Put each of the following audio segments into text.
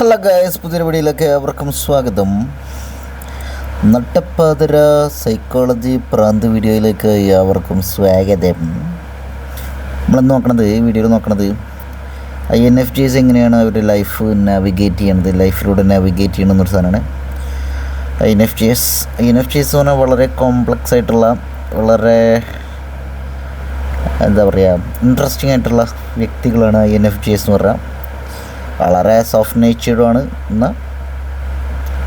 Hello guys, പുതിയൊരു വീഡിയോയിലേക്ക് അവർക്കും സ്വാഗതം. നട്ടപ്പാതിര സൈക്കോളജി പ്രാന്ത് വീഡിയോയിലേക്ക് അവർക്കും സ്വാഗതം. നമ്മളെന്ന് നോക്കണത്, ഈ വീഡിയോയിൽ നോക്കണത് INFJs എങ്ങനെയാണ് അവർ ലൈഫ് നാവിഗേറ്റ് ചെയ്യണത്, ലൈഫിലൂടെ നാവിഗേറ്റ് ചെയ്യണമെന്നൊരു സാധനമാണ് INFJs എന്ന് പറഞ്ഞാൽ വളരെ കോംപ്ലക്സ് ആയിട്ടുള്ള, വളരെ എന്താ പറയുക, ഇൻട്രസ്റ്റിംഗ് ആയിട്ടുള്ള വ്യക്തികളാണ് INFJs എന്ന് പറഞ്ഞാൽ. വളരെ സോഫ്റ്റ് നേച്ചേർഡുമാണ്. എന്നാൽ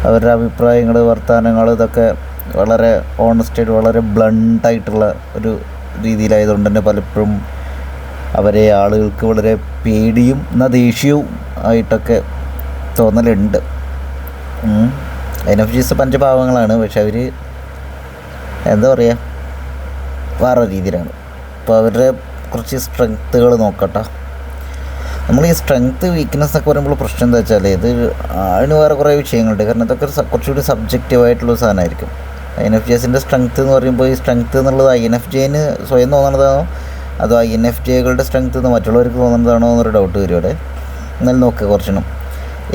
അവരുടെ അഭിപ്രായങ്ങൾ, വർത്തമാനങ്ങൾ ഇതൊക്കെ വളരെ ഓണസ്റ്റായിട്ട്, വളരെ ബ്ലണ്ടായിട്ടുള്ള ഒരു രീതിയിലായതുകൊണ്ട് തന്നെ പലപ്പോഴും അവരെ ആളുകൾക്ക് വളരെ പേടിയും എന്നാൽ ദേഷ്യവും ആയിട്ടൊക്കെ തോന്നലുണ്ട്. INFJs പഞ്ചപാവങ്ങളാണ്, പക്ഷെ അവർ എന്താ പറയുക, വേറെ രീതിയിലാണ്. അപ്പോൾ അവരുടെ കുറച്ച് സ്ട്രെങ്ത്തുകൾ നോക്കട്ടെ. നമ്മൾ ഈ സ്ട്രെങ്ത്ത് വീക്ക്നെസ് ഒക്കെ പറയുമ്പോൾ പ്രശ്നം എന്താ വെച്ചാൽ, ഇത് അതിന് വേറെ കുറേ വിഷയങ്ങളുണ്ട്. കാരണം ഇതൊക്കെ കുറച്ചുകൂടി സബ്ജക്റ്റീവായിട്ടുള്ള സാധനമായിരിക്കും. INFJസിൻ്റെ സ്ട്രെങ്ത്ത് എന്ന് പറയുമ്പോൾ, ഈ സ്ട്രെങ്ത്ത് എന്നുള്ളത് INFJന് സ്വയം തോന്നുന്നതാണോ അതോ INFJകളുടെ സ്ട്രെങ്ത്ത് എന്ന് മറ്റുള്ളവർക്ക് തോന്നുന്നതാണോ എന്നൊരു ഡൗട്ട് വരും അവിടെ. എന്നാലും നോക്കുക, കുറച്ചെണ്ണം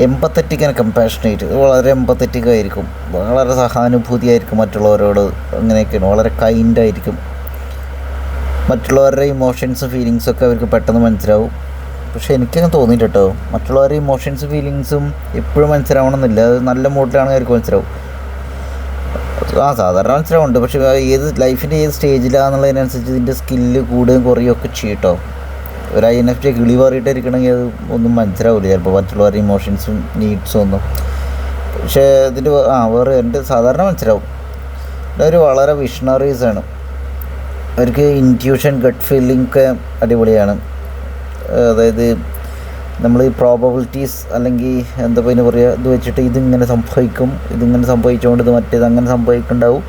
എമ്പത്തറ്റിക് ആൻഡ് കമ്പാഷനേറ്റ്, വളരെ എമ്പത്തറ്റിക് ആയിരിക്കും, വളരെ സഹാനുഭൂതിയായിരിക്കും മറ്റുള്ളവരോട്, അങ്ങനെയൊക്കെയാണ്. വളരെ കൈൻഡായിരിക്കും, മറ്റുള്ളവരുടെ ഇമോഷൻസും ഫീലിങ്സൊക്കെ അവർക്ക് പെട്ടെന്ന് മനസ്സിലാവും. പക്ഷേ എനിക്കങ്ങനെ തോന്നിയിട്ട് കേട്ടോ, മറ്റുള്ളവരുടെ ഇമോഷൻസും ഫീലിങ്സും എപ്പോഴും മനസ്സിലാവണമെന്നില്ല. അത് നല്ല മൂഡിലാണെങ്കിൽ അവർക്ക് മനസ്സിലാവും. സാധാരണ മനസ്സിലാവുന്നുണ്ട്, പക്ഷേ ഏത് ലൈഫിൻ്റെ ഏത് സ്റ്റേജിലാണെന്നുള്ളതിനനുസരിച്ച് ഇതിൻ്റെ സ്കില്ല് കൂടുകയും കുറയുകയൊക്കെ ചെയ്യട്ടോ. ഒരു INFJ കിളി മാറിയിട്ടിരിക്കണമെങ്കിൽ അത് ഒന്നും മനസ്സിലാവില്ല ചിലപ്പോൾ, മറ്റുള്ളവരുടെ ഇമോഷൻസും നീഡ്സും ഒന്നും. പക്ഷേ ഇതിൻ്റെ വേറെ എൻ്റെ സാധാരണ മനസ്സിലാവും. അവർ വളരെ വിഷണറീസാണ്. അവർക്ക് ഇൻറ്റ്യൂഷൻ, ഗട്ട് ഫീലിംഗ് ഒക്കെ അടിപൊളിയാണ്. അതായത് നമ്മൾ ഈ പ്രോബബിലിറ്റീസ് അല്ലെങ്കിൽ എന്താ പറയുക പറയുക, ഇത് വെച്ചിട്ട് ഇതിങ്ങനെ സംഭവിക്കും, ഇതിങ്ങനെ സംഭവിച്ചുകൊണ്ട് ഇത് മറ്റേത് അങ്ങനെ സംഭവിക്കുന്നുണ്ടാവും,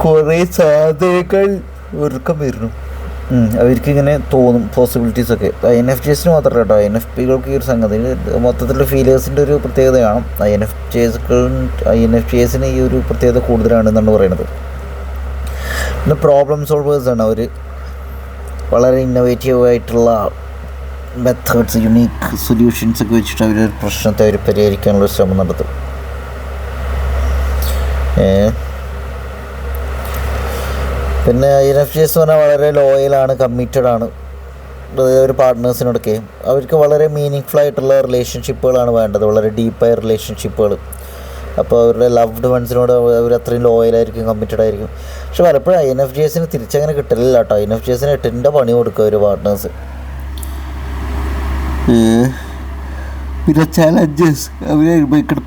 കുറേ സാധ്യതകൾ ഒരുക്കം വരുന്നു. അവർക്കിങ്ങനെ തോന്നും പോസിബിലിറ്റീസൊക്കെ. INFJസിന് മാത്രമല്ല കേട്ടോ, INFPകൾക്ക് ഈ ഒരു സംഗതി മൊത്തത്തിൽ ഫീലേഴ്സിൻ്റെ ഒരു പ്രത്യേകതയാണ്. INFJസിന് ഈ ഒരു പ്രത്യേകത കൂടുതലാണെന്നാണ് പറയുന്നത്. പിന്നെ പ്രോബ്ലം സോൾവേഴ്സാണ് അവർ. വളരെ ഇന്നോവേറ്റീവ് ആയിട്ടുള്ള മെത്തേഡ്സ്, യുണീക്ക് സൊല്യൂഷൻസ് ഒക്കെ വെച്ചിട്ട് അവർ പ്രശ്നത്തെ അവർ പരിഹരിക്കാനുള്ള ശ്രമം നടത്തും. പിന്നെ INFJs പറഞ്ഞാൽ വളരെ ലോയലാണ്, കമ്മിറ്റഡാണ് ഒരു പാർട്ട്നേഴ്സിനോടൊക്കെ. അവർക്ക് വളരെ മീനിങ് ഫുൾ ആയിട്ടുള്ള റിലേഷൻഷിപ്പുകളാണ് വേണ്ടത്, വളരെ ഡീപ്പായ റിലേഷൻഷിപ്പുകൾ. അപ്പോൾ അവരുടെ ലവ്ഡ് വൺസിനോട് അവർ അത്രയും ലോയലായിരിക്കും, കമ്മിറ്റഡ് ആയിരിക്കും. പക്ഷെ പലപ്പോഴും INFJസിന് തിരിച്ചങ്ങനെ കിട്ടലില്ല കേട്ടോ. INFJസിന് 8ൻ്റെ പണി കൊടുക്കുക ഒരു പാർട്ട്നേഴ്സ്. പിന്നെ ചലഞ്ചസ്, അവർ അനുഭവിക്കുന്ന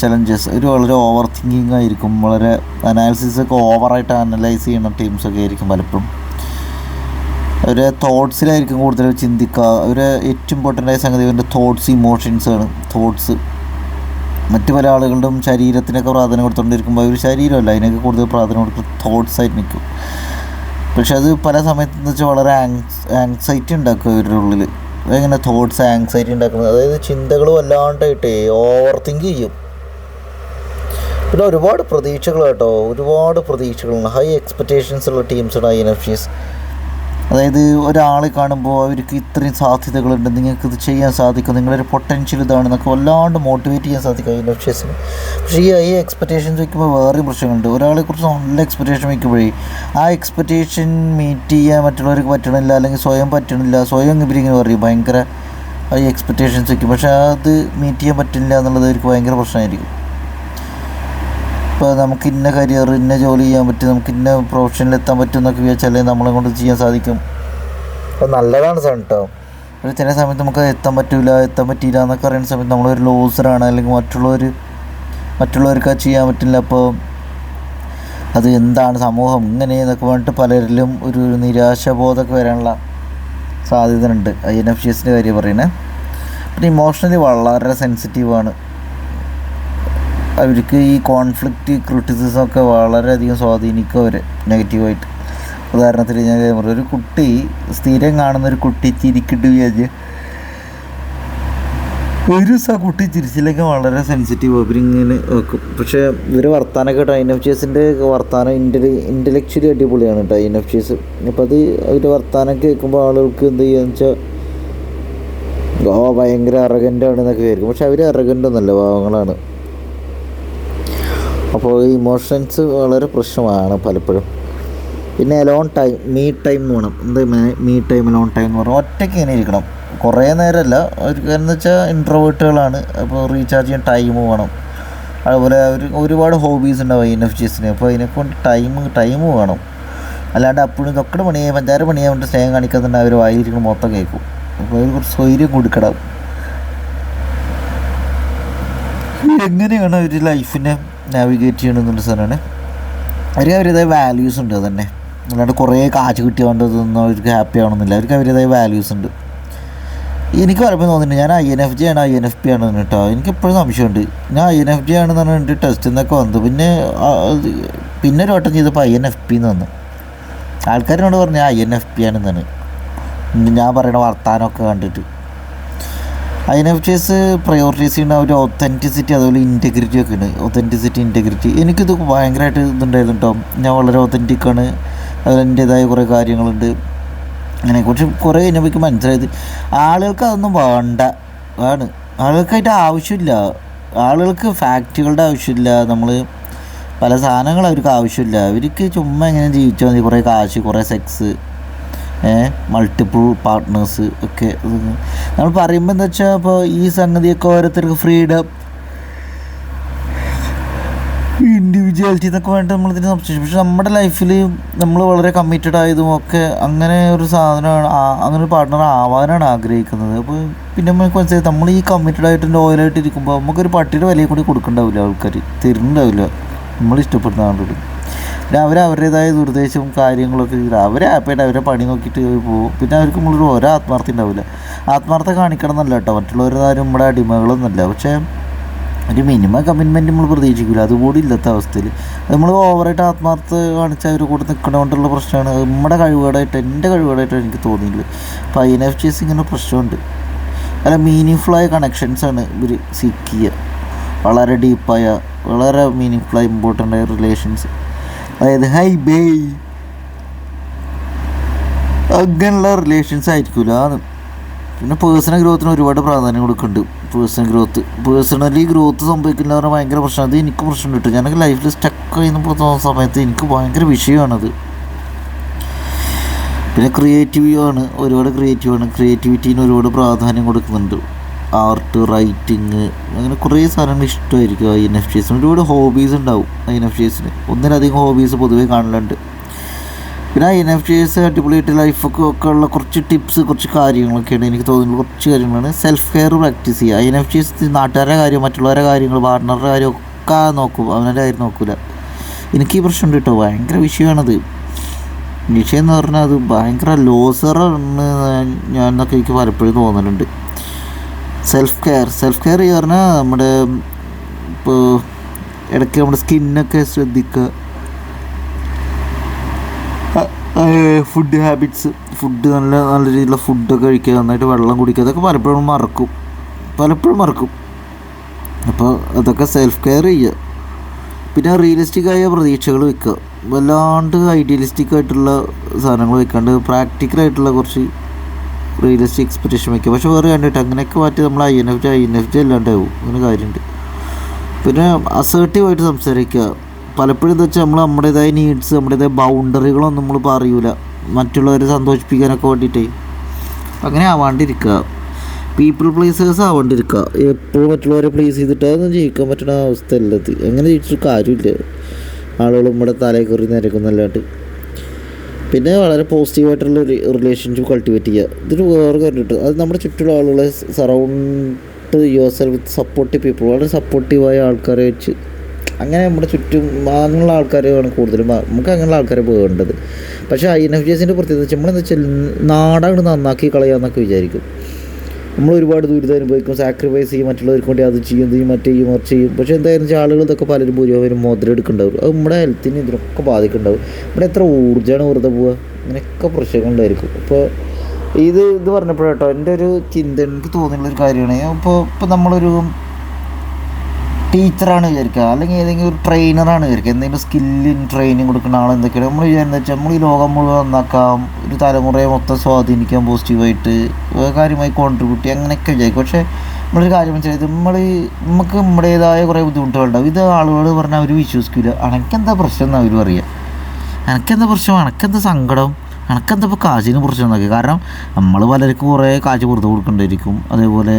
ചലഞ്ചസ് അവർ വളരെ ഓവർ തിങ്കിങ് ആയിരിക്കും, വളരെ അനാലിസിസൊക്കെ ഓവറായിട്ട് അനലൈസ് ചെയ്യുന്ന ടീംസൊക്കെ ആയിരിക്കും പലപ്പോഴും. അവരുടെ തോട്ട്സിലായിരിക്കും കൂടുതൽ ചിന്തിക്കുക. അവരുടെ ഏറ്റവും ഇമ്പോർട്ടൻ്റ് ആയ സംഗതി അവരുടെ തോട്ട്സ്, ഇമോഷൻസാണ്. തോട്ട്സ് മറ്റ് പല ആളുകളുടെയും ശരീരത്തിനൊക്കെ പ്രാധാന്യം കൊടുത്തുകൊണ്ടിരിക്കുമ്പോൾ അവർ ശരീരമല്ല, അതിനൊക്കെ കൂടുതൽ പ്രാധാന്യം കൊടുക്കുക തോട്ട്സായിട്ട് നിൽക്കും. പക്ഷെ അത് പല സമയത്തെന്ന് വെച്ചാൽ വളരെ ആങ്സൈറ്റി ഉണ്ടാക്കും അവരുടെ ഉള്ളിൽ. അതെങ്ങനെ തോട്ട്സ് ആങ്സൈറ്റി ഉണ്ടാക്കുന്നത്, അതായത് ചിന്തകൾ വല്ലാണ്ടായിട്ടേ ഓവർ തിങ്ക് ചെയ്യും. പിന്നെ ഒരുപാട് പ്രതീക്ഷകൾ കേട്ടോ, ഒരുപാട് പ്രതീക്ഷകളാണ്. ഹൈ എക്സ്പെക്റ്റേഷൻസ് ഉള്ള ടീംസാണ് INFJs. അതായത് ഒരാളെ കാണുമ്പോൾ അവർക്ക് ഇത്രയും സാധ്യതകളുണ്ട്, നിങ്ങൾക്കിത് ചെയ്യാൻ സാധിക്കും, നിങ്ങളൊരു പൊട്ടൻഷ്യൽ ഇതാണെന്നൊക്കെ വല്ലാണ്ട് മോട്ടിവേറ്റ് ചെയ്യാൻ സാധിക്കും INFJസിന്. പക്ഷേ ഈ എക്സ്പെക്റ്റേഷൻസ് വയ്ക്കുമ്പോൾ വേറെയും പ്രശ്നങ്ങളുണ്ട്. ഒരാളെക്കുറിച്ച് നല്ല എക്സ്പെക്റ്റേഷൻ വയ്ക്കുമ്പോഴേ ആ എക്സ്പെക്റ്റേഷൻ മീറ്റ് ചെയ്യാൻ മറ്റുള്ളവർക്ക് പറ്റണില്ല, അല്ലെങ്കിൽ സ്വയം പറ്റണില്ല, സ്വയം ഇവരിങ്ങനെ പറയും ഭയങ്കര ഹൈ എക്സ്പെക്റ്റേഷൻസ് വയ്ക്കും, പക്ഷേ അത് മീറ്റ് ചെയ്യാൻ പറ്റില്ല എന്നുള്ളത് അവർക്ക് ഭയങ്കര പ്രശ്നമായിരിക്കും. ഇപ്പോൾ നമുക്ക് ഇന്ന കരിയർ, ഇന്ന ജോലി ചെയ്യാൻ പറ്റും, നമുക്ക് ഇന്ന പ്രൊഫഷനിൽ എത്താൻ പറ്റും എന്നൊക്കെ വിചാരിച്ചാലേ നമ്മളെ കൊണ്ട് ചെയ്യാൻ സാധിക്കും. അപ്പോൾ നല്ലതാണ് സാർ കേട്ടോ. ഒരു ചില സമയത്ത് നമുക്ക് എത്താൻ പറ്റിയില്ല എന്നൊക്കെ പറയുന്ന സമയത്ത് നമ്മളൊരു ലോസറാണ്, അല്ലെങ്കിൽ മറ്റുള്ളവർക്ക് അത് ചെയ്യാൻ പറ്റില്ല. അപ്പോൾ അത് എന്താണ് സമൂഹം ഇങ്ങനെ എന്നൊക്കെ പറഞ്ഞിട്ട് പലരിലും ഒരു നിരാശാബോധമൊക്കെ വരാനുള്ള സാധ്യത ഉണ്ട്. INFJസിൻ്റെ കാര്യം പറയുന്നത്. പിന്നെ ഇമോഷണലി വളരെ സെൻസിറ്റീവാണ്. അവർക്ക് ഈ കോൺഫ്ലിക്റ്റ്, ക്രിറ്റിസിസം ഒക്കെ വളരെയധികം സ്വാധീനിക്കും അവരെ നെഗറ്റീവായിട്ട്. ഉദാഹരണത്തിന് ഞാൻ ഒരു കുട്ടി, സ്ഥിരം കാണുന്നൊരു കുട്ടി ചിരിക്കിട്ട് വിചാരിച്ച് ഒരു ദിവസം ആ കുട്ടി ചിരിച്ചില്ലെങ്കിൽ വളരെ സെൻസിറ്റീവ് അവരിങ്ങനെ വെക്കും. പക്ഷേ ഇവർ വർത്താനമൊക്കെ കേട്ടോ, INFJസിൻ്റെ വർത്താനം ഇൻ്റലക്ച്വലി അടിപൊളിയാണ് കേട്ടോ INFJs. അപ്പോൾ അത് അവർ വർത്താനം കേൾക്കുമ്പോൾ ആളുകൾക്ക് എന്ത് ചെയ്യുക വെച്ചാൽ ഭയങ്കര അറഗൻ്റാണ് എന്നൊക്കെ വിചാരിക്കും. പക്ഷെ അവർ അറഗൻ്റ് ഒന്നല്ല, പാവങ്ങളാണ്. അപ്പോൾ ഇമോഷൻസ് വളരെ പ്രശ്നമാണ് പലപ്പോഴും. പിന്നെ അലോൺ ടൈം, മീ ടൈം എന്ന് വേണം. എന്താ മീ ടൈം, അലോൺ ടൈം എന്ന് പറഞ്ഞാൽ ഒറ്റയ്ക്ക് ഇങ്ങനെ ഇരിക്കണം. കുറേ നേരമല്ല, ഒരു എന്ന് വെച്ചാൽ ഇൻട്രോവേർട്ടുകളാണ്. അപ്പോൾ റീചാർജ് ചെയ്യാൻ ടൈം വേണം. അതുപോലെ അവർ ഒരുപാട് ഹോബീസ് ഉണ്ടാവും INFJസിന്. അപ്പോൾ അതിനെക്കൊണ്ട് ടൈം വേണം. അല്ലാണ്ട് അപ്പോഴും ഇതൊക്കെ പണിയാൻ 5-6 പണിയാൻ വേണ്ടി സ്നേഹം കാണിക്കാന്നുണ്ട് അവർ വായിരിക്കണം മൊത്തം കേൾക്കും. അപ്പോൾ അവർ കുറച്ച് സ്വൈര്യം കൊടുക്കണം. എങ്ങനെയാണ് അവർ ലൈഫിനെ നാവിഗേറ്റ് ചെയ്യണമെന്നുള്ള സാധനമാണ്. അവരുടേതായ വാല്യൂസ് ഉണ്ട്. അതന്നെ, അല്ലാണ്ട് കുറേ കാശ് കിട്ടിയോണ്ടതൊന്നും അവർക്ക് ഹാപ്പി ആവണമെന്നില്ല. അവർക്ക് അവരുടേതായ വാല്യൂസ് ഉണ്ട്. എനിക്ക് പലപ്പോഴും തോന്നുന്നുണ്ട് ഞാൻ INFJ ആണ് INFP ആണെന്ന് കേട്ടോ. എനിക്കെപ്പോഴും സംശയമുണ്ട്. ഞാൻ INFJ ആണെന്ന് പറഞ്ഞിട്ട് ടെസ്റ്റ് എന്നൊക്കെ വന്നു. പിന്നെ ഒരു വട്ടം ചെയ്തപ്പോൾ INFP എന്ന് വന്നു. ആൾക്കാരോട് പറഞ്ഞു ഞാൻ INFP ആണെന്നാണ് ഞാൻ പറയുന്ന വർത്താനമൊക്കെ കണ്ടിട്ട്. INFJs പ്രയോറിറ്റൈസ് ചെയ്യുന്ന ഒരു ഒത്തൻറ്റിസിറ്റി, അതുപോലെ ഇൻറ്റഗ്രിറ്റി ഒക്കെ ഉണ്ട്. ഇൻറ്റഗ്രിറ്റി എനിക്കിത് ഭയങ്കരമായിട്ട് ഇതുണ്ടായിരുന്നു കേട്ടോ. ഞാൻ വളരെ ഒത്തൻറ്റിക്കാണ്, അതിൽ എൻ്റേതായ കുറേ കാര്യങ്ങളുണ്ട്. അതിനെക്കുറിച്ച് കുറേ എനിക്ക് മനസ്സിലായത് ആളുകൾക്ക് അതൊന്നും വേണ്ട ആണ്. ആളുകൾക്കായിട്ട് ആവശ്യമില്ല. ആളുകൾക്ക് ഫാക്റ്റുകളുടെ ആവശ്യമില്ല. നമ്മൾ പല സാധനങ്ങൾ അവർക്ക് ആവശ്യമില്ല. അവർക്ക് ചുമ്മാ എങ്ങനെ ജീവിച്ചാൽ മതി. കുറേ കാശ്, കുറേ സെക്സ്, മൾട്ടിപ്പിൾ പാർട്ട്നേഴ്സ് ഒക്കെ. നമ്മൾ പറയുമ്പോൾ എന്താ വെച്ചാൽ ഇപ്പോൾ ഈ സംഗതിയൊക്കെ ഓരോരുത്തർക്ക് ഫ്രീഡം, ഇൻഡിവിജ്വാലിറ്റി എന്നൊക്കെ വേണ്ടിയിട്ട് നമ്മളിതിന് സംശയിച്ചു. പക്ഷെ നമ്മുടെ ലൈഫിൽ നമ്മൾ വളരെ കമ്മിറ്റഡ് ആയതും ഒക്കെ അങ്ങനെ ഒരു സാധനമാണ്, അങ്ങനെ ഒരു പാർട്ട്ണർ ആവാനാണ് ആഗ്രഹിക്കുന്നത്. അപ്പോൾ പിന്നെ നമുക്ക് മനസ്സിലായി നമ്മൾ ഈ കമ്മിറ്റഡ് ആയിട്ട് ലോയലായിട്ട് ഇരിക്കുമ്പോൾ നമുക്കൊരു പട്ടിയുടെ വിലയും കൂടി കൊടുക്കണ്ടാവില്ല, ആൾക്കാർ തരുന്നുണ്ടാവില്ല നമ്മൾ ഇഷ്ടപ്പെടുന്ന ആളോട്. പിന്നെ അവരവരുടേതായ ദുർദ്ദേശവും കാര്യങ്ങളൊക്കെ അവരെ ഹാപ്പിയായിട്ട് അവരെ പണി നോക്കിയിട്ട് പോകും. പിന്നെ അവർക്ക് നമ്മളൊരു ഓരോ ആത്മാർത്ഥം ഉണ്ടാവില്ല. ആത്മാർത്ഥം കാണിക്കണം എന്നല്ല കേട്ടോ, മറ്റുള്ളവരാരും നമ്മുടെ അടിമകളൊന്നുമല്ല. പക്ഷേ ഒരു മിനിമം കമ്മിറ്റ്മെൻറ്റ് നമ്മൾ പ്രതീക്ഷിക്കില്ല, അതുകൂടി ഇല്ലാത്ത അവസ്ഥയിൽ നമ്മൾ ഓവറായിട്ട് ആത്മാർത്ഥ കാണിച്ച് അവർ കൂടെ നിൽക്കണതുകൊണ്ടുള്ള പ്രശ്നമാണ്. നമ്മുടെ കഴിവുകേടായിട്ട്, എൻ്റെ കഴിവുകേടായിട്ട് എനിക്ക് തോന്നിയില്ല. അപ്പോൾ INFJs ഇങ്ങനെ പ്രശ്നമുണ്ട്. അല്ല, മീനിങ്ഫുള്ളായ കണക്ഷൻസാണ് ഇവർ സീക്ക് ചെയ്യുക. വളരെ ഡീപ്പായ, വളരെ മീനിങ്ഫുള്ളായ ഇമ്പോർട്ടൻ്റ് ആയ റിലേഷൻസ്, അതായത് ഹൈ ബേ അങ്ങനെയുള്ള റിലേഷൻസ് ആയിരിക്കില്ല. പിന്നെ പേഴ്സണൽ ഗ്രോത്തിന് ഒരുപാട് പ്രാധാന്യം കൊടുക്കുന്നുണ്ട്. പേഴ്സണലി ഗ്രോത്ത് സംഭവിക്കില്ല പറഞ്ഞാൽ ഭയങ്കര പ്രശ്നം. അത് എനിക്ക് പ്രശ്നം കിട്ടും. ഞാനൊക്കെ ലൈഫിൽ സ്റ്റക്ക് ചെയ്യുന്ന സമയത്ത് എനിക്ക് ഭയങ്കര വിഷയമാണത്. പിന്നെ ഒരുപാട് ക്രിയേറ്റിവിറ്റീന് ഒരുപാട് പ്രാധാന്യം കൊടുക്കുന്നുണ്ട്. ആർട്ട്, റൈറ്റിങ്, അങ്ങനെ കുറേ സാധനങ്ങൾ ഇഷ്ടമായിരിക്കും INFJസിന്. ഒരുപാട് ഹോബീസ് ഉണ്ടാവും INFJസിന്. ഒന്നിലധികം ഹോബീസ് പൊതുവേ കാണലുണ്ട്. പിന്നെ INFJs അടിപൊളിയായിട്ട് ലൈഫൊക്കെ ഉള്ള കുറച്ച് ടിപ്സ്, കുറച്ച് കാര്യങ്ങളൊക്കെയാണ് എനിക്ക് തോന്നുന്നത്. കുറച്ച് കാര്യങ്ങളാണ്. സെൽഫ് കെയർ പ്രാക്ടീസ് ചെയ്യുക. INFJs നാട്ടുകാരുടെ കാര്യം, മറ്റുള്ളവരുടെ കാര്യങ്ങൾ, പാർട്ട്ണറുടെ കാര്യമൊക്കെ നോക്കും, അവൻ്റെ കാര്യം നോക്കില്ല. എനിക്ക് ഈ പ്രശ്നമുണ്ട് കേട്ടോ, ഭയങ്കര വിഷയമാണത്. വിഷയം എന്ന് പറഞ്ഞാൽ അത് ഭയങ്കര ലോസറാണ് ഞാൻ എന്നൊക്കെ എനിക്ക് പലപ്പോഴും തോന്നലുണ്ട്. സെൽഫ് കെയർ പറഞ്ഞാൽ നമ്മുടെ ഇപ്പോൾ ഇടയ്ക്ക് നമ്മുടെ സ്കിന്നൊക്കെ ശ്രദ്ധിക്കുക. ഫുഡ് ഹാബിറ്റ്സ്, നല്ല രീതിയിലുള്ള ഫുഡൊക്കെ കഴിക്കുക, നന്നായിട്ട് വെള്ളം കുടിക്കുക, അതൊക്കെ പലപ്പോഴും മറക്കും. അപ്പോൾ അതൊക്കെ സെൽഫ് കെയർ ചെയ്യുക. പിന്നെ റിയലിസ്റ്റിക്കായ പ്രതീക്ഷകൾ വെക്കുക. വല്ലാണ്ട് ഐഡിയലിസ്റ്റിക് ആയിട്ടുള്ള സാധനങ്ങൾ വെക്കാണ്ട് പ്രാക്ടിക്കലായിട്ടുള്ള കുറച്ച് റിയലിസ്റ്റിക് എക്സ്പെക്റ്റേഷൻ വയ്ക്കുക. പക്ഷെ വേറെ കണ്ടിട്ട് അങ്ങനെയൊക്കെ മാറ്റി നമ്മൾ INFJ അല്ലാണ്ടാവും. അങ്ങനെ കാര്യമുണ്ട്. പിന്നെ അസേർട്ടീവായിട്ട് സംസാരിക്കുക. പലപ്പോഴും എന്താ വെച്ചാൽ നമ്മുടേതായ നീഡ്സ്, നമ്മുടേതായ ബൗണ്ടറികളൊന്നും നമ്മൾ പറയൂല, മറ്റുള്ളവരെ സന്തോഷിപ്പിക്കാനൊക്കെ വേണ്ടിയിട്ടേ. അങ്ങനെ ആവാണ്ടിരിക്കുക. പീപ്പിൾ പ്ലേസേഴ്സ് ആവാണ്ടിരിക്കുക. എപ്പോഴും മറ്റുള്ളവരെ പ്ലേസ് ചെയ്തിട്ട് അതൊന്നും ജീവിക്കാൻ പറ്റുന്ന അവസ്ഥ അല്ലത്. അങ്ങനെ ജീവിച്ചിട്ട് കാര്യമില്ല. ആളുകൾ നമ്മുടെ തലയിൽ കയറി നിരക്കുന്നല്ലാണ്ട്. പിന്നെ വളരെ പോസിറ്റീവായിട്ടുള്ള റിലേഷൻഷിപ്പ് കൾട്ടിവേറ്റ് ചെയ്യുക. ഇതൊരു വേറെ കാര്യം കിട്ടും. അത് നമ്മുടെ ചുറ്റുള്ള ആളുകളെ സറൗണ്ട് യുവർസെൽഫ് വിത്ത് സപ്പോർട്ടീവ് പീപ്പിൾ, വളരെ സപ്പോർട്ടീവായ ആൾക്കാരെ വെച്ച്, അങ്ങനെ നമ്മുടെ ചുറ്റും അങ്ങനെയുള്ള ആൾക്കാരെയാണ് കൂടുതലും നമുക്ക് അങ്ങനെയുള്ള ആൾക്കാരെ വേണ്ടത്. പക്ഷേ INFJസിൻ്റെ പ്രത്യേകത വെച്ചാൽ നമ്മളെന്താ വെച്ചാൽ നാടങ്ങ് നന്നാക്കി കളയാമെന്നൊക്കെ വിചാരിക്കും. നമ്മൾ ഒരുപാട് ദുരിതം അനുഭവിക്കും, സാക്രിഫൈസ് ചെയ്യും, മറ്റുള്ളവർക്ക് വേണ്ടി അത് ചെയ്യും, മറിച്ച് ചെയ്യും. പക്ഷേ എന്തായാലും വെച്ചാൽ ആളുകൾ ഇതൊക്കെ പലരും ഭൂരിഭാഗം മുതലെടുക്കുന്നുണ്ടാവും. അത് നമ്മുടെ ഹെൽത്തിന് ഇതിനൊക്കെ ബാധിക്കുന്നുണ്ടാവും. ഇവിടെ എത്ര ഊർജ്ജമാണ് വെറുതെ പോവുക, അങ്ങനെയൊക്കെ പ്രശ്നങ്ങളുണ്ടായിരിക്കും. അപ്പോൾ ഇത് പറഞ്ഞപ്പോഴാട്ടോ എൻ്റെ ഒരു ചിന്ത എനിക്ക് തോന്നിയുള്ളൊരു കാര്യമാണ്. ഇപ്പോൾ നമ്മളൊരു ടീച്ചറാണ് വിചാരിക്കുക, അല്ലെങ്കിൽ ഏതെങ്കിലും ഒരു ട്രെയിനറാണ് വിചാരിക്കുക, എന്തെങ്കിലും സ്കില്ലിന് ട്രെയിനിങ് കൊടുക്കുന്ന ആൾ എന്തൊക്കെയാണ് നമ്മൾ വിചാരിക്കുന്നത് വെച്ചാൽ നമ്മൾ ഈ ലോകം മുഴുവൻ നന്നാക്കാം, ഒരു തലമുറയെ മൊത്തം സ്വാധീനിക്കാൻ പോസിറ്റീവായിട്ട് കാര്യമായി കോൺട്രിബ്യൂട്ട് ചെയ്യുക അങ്ങനെയൊക്കെ വിചാരിക്കും. പക്ഷേ നമ്മളൊരു കാര്യം വെച്ചാൽ നമുക്ക് നമ്മുടേതായ കുറേ ബുദ്ധിമുട്ടുകളുണ്ടാവും. ഇത് ആളുകൾ പറഞ്ഞാൽ അവർ വിശ്വസിക്കില്ല. അനക്കെന്താ പ്രശ്നം എന്ന് അവർ പറയുക, അനക്കെന്താ പ്രശ്നം, അനക്കെന്താ സങ്കടം, അനക്കെന്താ ഇപ്പോൾ കാശിന് പ്രശ്നം എന്നൊക്കെ. കാരണം നമ്മൾ പലർക്കും കുറേ കാശ് പുറത്ത് കൊടുക്കേണ്ടിയിരിക്കും. അതേപോലെ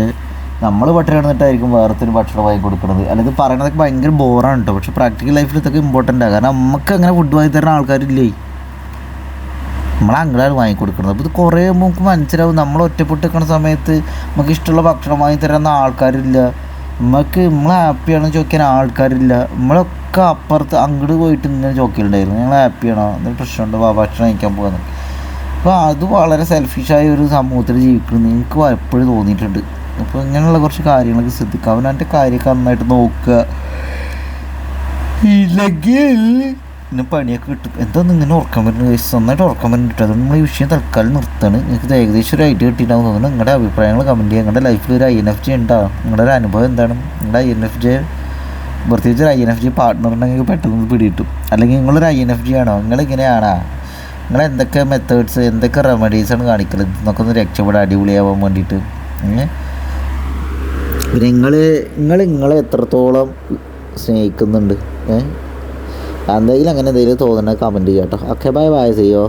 നമ്മൾ പട്ടിണി കിടന്നിട്ടായിരിക്കും വേറൊരു ഭക്ഷണം വാങ്ങി കൊടുക്കുന്നത്. അല്ലെങ്കിൽ പറയണതൊക്കെ ഭയങ്കര ബോറാണ് കേട്ടോ, പക്ഷേ പ്രാക്ടിക്കൽ ലൈഫിൽ ഇതൊക്കെ ഇമ്പോർട്ടൻ്റ് ആണ്. കാരണം നമുക്ക് അങ്ങനെ ഫുഡ് വാങ്ങി തരുന്ന ആൾക്കാരില്ലേ, നമ്മളങ്ങനെയാണ് വാങ്ങി കൊടുക്കുന്നത്. അപ്പോൾ ഇത് കുറേ നമുക്ക് മനസ്സിലാവും. നമ്മൾ ഒറ്റപ്പെട്ട് നിൽക്കുന്ന സമയത്ത് നമുക്ക് ഇഷ്ടമുള്ള ഭക്ഷണം വാങ്ങി തരുന്ന ആൾക്കാരില്ല, നമ്മൾ ഹാപ്പിയാണെന്ന് ചോദിക്കാൻ ആൾക്കാരില്ല. നമ്മളൊക്കെ അപ്പുറത്ത് അങ്ങോട്ട് പോയിട്ട് ഇങ്ങനെ ചോദിക്കലുണ്ടായിരുന്നു, ഞങ്ങൾ ഹാപ്പിയാണോ, എന്തെങ്കിലും പ്രശ്നമുണ്ടോ, ഭക്ഷണം കഴിക്കാൻ പോകുന്നത്. അപ്പോൾ അത് വളരെ സെൽഫിഷായ ഒരു സമൂഹത്തിൽ ജീവിക്കുന്നത് എനിക്ക് എപ്പോഴും തോന്നിയിട്ടുണ്ട്. അപ്പോൾ ഇങ്ങനെയുള്ള കുറച്ച് കാര്യങ്ങളൊക്കെ ശ്രദ്ധിക്കുക, അവനവൻ്റെ കാര്യമൊക്കെ നന്നായിട്ട് നോക്കുക. ഇല്ലെങ്കിൽ പിന്നെ പണിയൊക്കെ കിട്ടും. എന്താ ഇങ്ങനെ ഉറക്കം വരുന്നത്, നന്നായിട്ട് ഉറക്കം വരുന്നുണ്ട്. അതുകൊണ്ട് നമ്മൾ ഈ വിഷയം തൽക്കാലം നിർത്തുകയാണ്. നിങ്ങൾക്ക് ഏകദേശം ഒരു ഐഡിയ കിട്ടിയിട്ടുണ്ടാവും തോന്നുന്നു. നിങ്ങളുടെ അഭിപ്രായങ്ങൾ കമൻറ്റ് ചെയ്യുക. നിങ്ങളുടെ ലൈഫിൽ ഒരു INFJ ഉണ്ടാവും, നിങ്ങളുടെ ഒരു അനുഭവം എന്താണ്, നിങ്ങളുടെ INFJ പ്രത്യേകിച്ച് ഒരു INFJ പാർട്ട്ണറുണ്ടെങ്കിൽ പെട്ടെന്ന് പിടിയിട്ടും. അല്ലെങ്കിൽ നിങ്ങളൊരു INFJ ആണോ, നിങ്ങളിങ്ങനെയാണോ, നിങ്ങൾ എന്തൊക്കെ മെത്തേഡ്സ് എന്തൊക്കെ റെമഡീസാണ് കാണിക്കല് എന്നൊക്കെ ഒന്ന് രക്ഷപ്പെടാൻ അടിപൊളിയാവാൻ വേണ്ടിയിട്ട്. പിന്നെ നിങ്ങളെ എത്രത്തോളം സ്നേഹിക്കുന്നുണ്ട്, എന്തെങ്കിലും അങ്ങനെ എന്തെങ്കിലും തോന്നണ കമൻറ്റ് ചെയ്യാം കേട്ടോ. ഓക്കെ, ബൈ, ചെയ്യോ.